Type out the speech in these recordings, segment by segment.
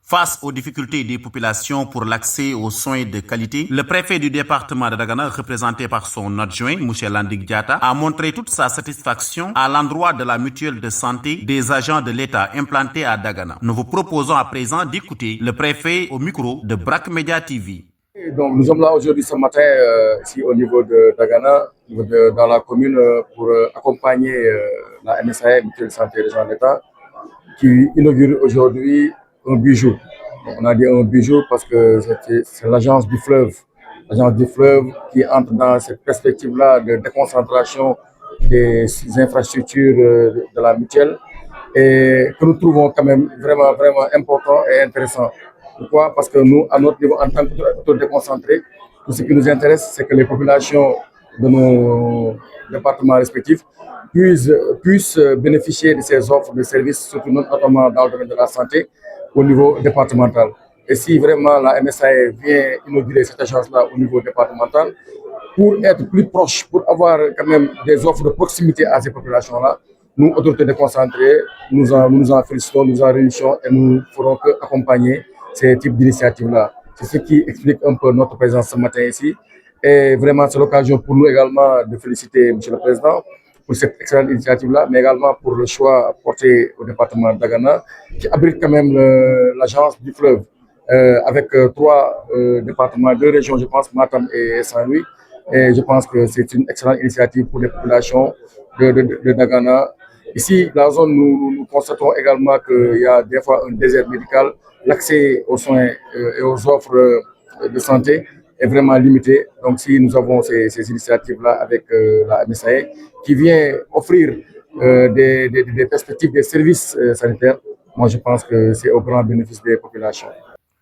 Face aux difficultés des populations pour l'accès aux soins de qualité, le préfet du département de Dagana, représenté par son adjoint, M. Landik Diatta, a montré toute sa satisfaction à l'endroit de la mutuelle de santé des agents de l'État implantés à Dagana. Nous vous proposons à présent d'écouter le préfet au micro de BRAC Media TV. Donc, nous sommes là aujourd'hui ce matin ici au niveau de Dagana, dans la commune, pour accompagner la MSAE, Mutuelle de Santé Régionale de l'État, qui inaugure aujourd'hui un bijou. Donc, on a dit un bijou parce que c'est l'agence du fleuve. L'agence du fleuve qui entre dans cette perspective-là de déconcentration des infrastructures de la mutuelle et que nous trouvons quand même vraiment important et intéressant. Pourquoi? Parce que nous, à notre niveau, en tant que déconcentrés, tout ce qui nous intéresse, c'est que les populations de nos départements respectifs puissent bénéficier de ces offres de services, surtout notamment dans le domaine de la santé, au niveau départemental. Et si vraiment la MSAE vient inaugurer cette agence-là au niveau départemental, pour être plus proche, pour avoir quand même des offres de proximité à ces populations-là, nous, autorités déconcentrées, nous en félicitons, nous en réunissons et nous ne ferons qu'accompagner ces types d'initiatives-là. C'est ce qui explique un peu notre présence ce matin ici. Et vraiment, c'est l'occasion pour nous également de féliciter M. le Président pour cette excellente initiative-là, mais également pour le choix porté au département de Dagana, qui abrite quand même l'agence du fleuve, avec trois départements, deux régions, je pense, Matam et Saint-Louis. Et je pense que c'est une excellente initiative pour les populations de Dagana. Ici, dans la zone, nous constatons également qu'il y a des fois un désert médical. L'accès aux soins et aux offres de santé est vraiment limité. Donc, si nous avons ces initiatives-là avec la MSAE qui vient offrir des perspectives, des services sanitaires, moi, je pense que c'est au grand bénéfice des populations.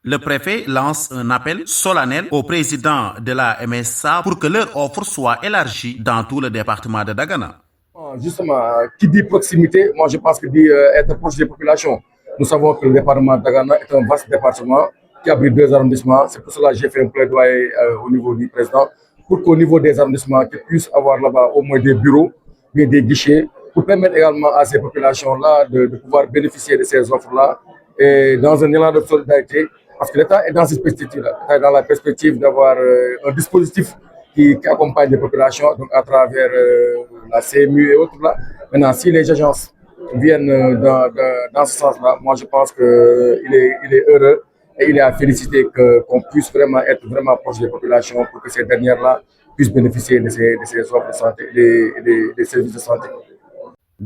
Le préfet lance un appel solennel au président de la MSA pour que leur offre soit élargie dans tout le département de Dagana. Justement, qui dit proximité, moi je pense que dit être proche des populations. Nous savons que le département de Dagana est un vaste département qui abrite deux arrondissements. C'est pour cela que j'ai fait un plaidoyer au niveau du président pour qu'au niveau des arrondissements, qu'ils puissent avoir là-bas au moins des bureaux, des guichets, pour permettre également à ces populations-là de pouvoir bénéficier de ces offres-là et dans un élan de solidarité. Parce que l'État est dans cette perspective-là, dans la perspective d'avoir un dispositif qui accompagne les populations, donc à travers la CMU et autres là. Maintenant, si les agences viennent dans ce sens-là, moi je pense qu'il est heureux et il est à féliciter qu'on puisse vraiment être vraiment proche des populations pour que ces dernières-là puissent bénéficier de ces offres de santé, des services de santé.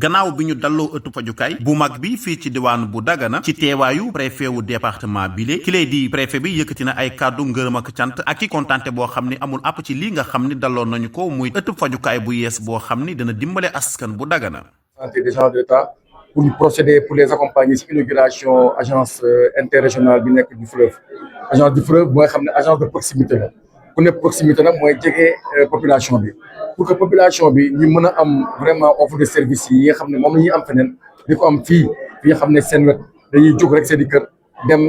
gannaaw bi ñu dalloo ëttu fajukaay bu mag bi fii ci diwaanu bu Dagana ci teewaayu préfet wu département bile ki lay di préfet bi yëkkati na ay kàddu ngërëm ak cant ak i kontante boo xam ni amul àpp ci lii nga xam ni dalloon nañu ko muy ëttu fajukaay bu yees boo xam ni dana dimbale askan bu Dagana. Santé des gens de l'État pour nous procéder, pour les accompagner ci inauguration agence interrégionale bi nekk du fleuve. Agence du fleuve mooy xam ne agence de proximité la ku ne proximité nag mooy jege population bi. Pour que population bi ñu mën a am vraiment offre de service yi nga xam ne moom la ñuy am feneen di ko am fii nga xam ne seen wet dañuy jóg rek seen i kër dem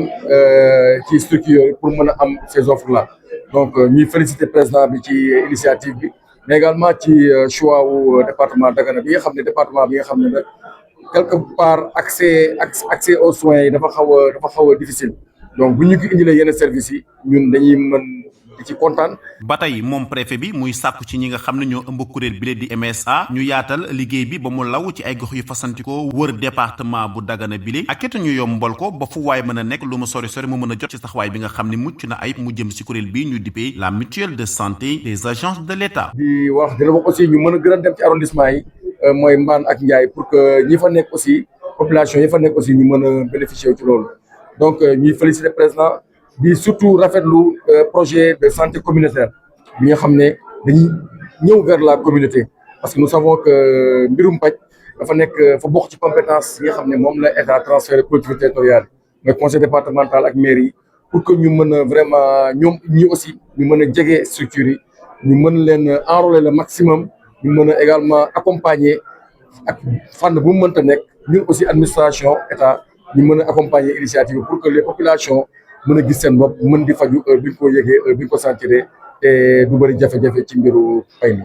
ci structure pour mën a am ces offres là. Donc ñuy féliciter président bi ci initiative bi mais également ci choix wu département Dagana bi nga xam ne département bi nga xam ne nag quelque part accès aux soins yi dafa xaw a difficile donc bu ñu ko indilee yenn services yi ñun dañuy mën ci kontaan. ba tey moom préfet bi muy sàkku ci ñi nga xam ne ñoo ëmb kuréel bi di MSA ñu yaatal liggéey bi ba mu law ci ay gox yu fasantikoo wër département bu Dagana bile ak it ñu yombal ko ba fu waay mën a nekk lu mu sori mu mën a jot ci taxawaay bi nga xam ne mucc na ayib mu jëm si kuréel bi ñu dippee la mutuelle de santé des agences de l'État. di wax aussi ñu mën a gën a dem ci arrondissement yi mooy Mbane ak Ndiaye pour que ñi fa nekk aussi population yi fa nekk aussi ñu mën a bénéficier ci loolu donc ñuy féliciter président di surtout rafetlu projet de santé communautaire bi nga xam ne dañuy ñëw vers la communauté parce que nous savons que mbirum paj dafa nekk fa bokk ci compétence yi nga xam ne moom la état transféré collectivité territoriale mooy conseil départemental ak mairie yi pour que ñu mën a vraiment ñoom ñi aussi ñu mën a jege structures yi ñu mën leen enrôler le maximum ñu mën a également accompagner ak fànn bu mu mënta nekk ñun aussi administration état ñu mën a accompagner initiative pour que les populations mën a gis seen bopp mën di faju bi ñu ko yëgee bi ñu ko sentiré te du bëri jafe-jafe ci mbiru fay mi.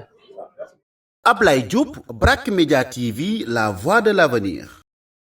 Ablaye Diop, BRAC Media TV, la voix de l'avenir.